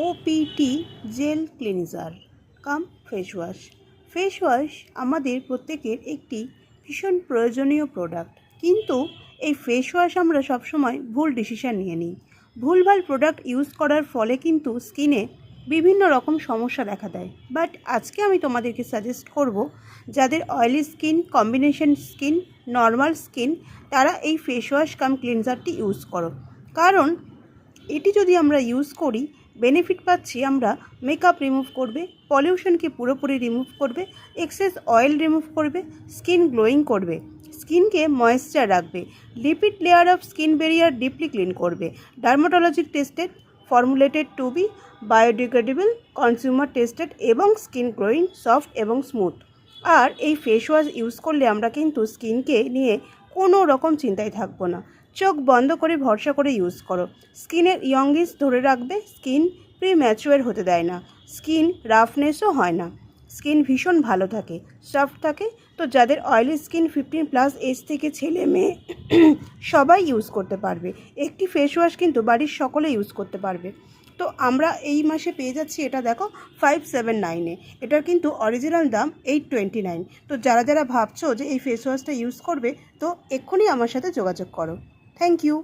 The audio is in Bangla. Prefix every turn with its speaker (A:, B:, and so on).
A: OPT jail cleanser calm face wash. Face wash আমাদের প্রত্যেকের একটি ভীষণ প্রয়োজনীয় প্রোডাক্ট, কিন্তু এই ফেস ওয়াশ আমরা সবসময় ভুল ডিসিশান নিয়ে নিই। ভুলভাল প্রোডাক্ট ইউজ করার ফলে কিন্তু স্কিনে বিভিন্ন রকম সমস্যা দেখা দেয়। বাট আজকে আমি তোমাদেরকে সাজেস্ট করব, যাদের oily skin, combination skin, normal skin, তারা এই ফেস ওয়াশ কাম ক্লিনজারটি ইউজ করো। কারণ এটি যদি আমরা ইউজ করি, বেনিফিট পাচ্ছি আমরা মেকআপ রিমুভ করবে, পলিউশনকে পুরোপুরি রিমুভ করবে, এক্সেস অয়েল রিমুভ করবে, স্কিন গ্লোয়িং করবে, স্কিনকে ময়েশ্চার রাখবে, lipid layer of skin barrier deeply clean করবে, dermatology tested, formulated to be biodegradable, consumer tested এবং স্কিন গ্লোয়িং, সফট এবং স্মুথ। আর এই ফেস ওয়াশ ইউজ করলে আমরা কিন্তু স্কিনকে নিয়ে কোনো রকম চিন্তায় থাকবো না। চোখ বন্ধ করে ভরসা করে ইউজ করো। স্কিনের ইয়ংনেস ধরে রাখবে, স্কিন প্রিম্যাচুয়ার হতে দেয় না, স্কিন রাফনেসও হয় না, স্কিন ভীষণ ভালো থাকে, সফট থাকে। তো যাদের অয়েলি স্কিন 15+ এজ থেকে ছেলে মেয়ে সবাই ইউজ করতে পারবে। একটি ফেস ওয়াশ কিন্তু বাড়ির সকলে ইউজ করতে পারবে। তো আমরা এই মাসে পেয়ে যাচ্ছি, এটা দেখো 579-এ। এটার কিন্তু অরিজিনাল দাম 829। তো যারা যারা ভাবছো যে এই ফেস ওয়াশটা ইউজ করবে, তো এক্ষুনি আমার সাথে যোগাযোগ করো। Thank you.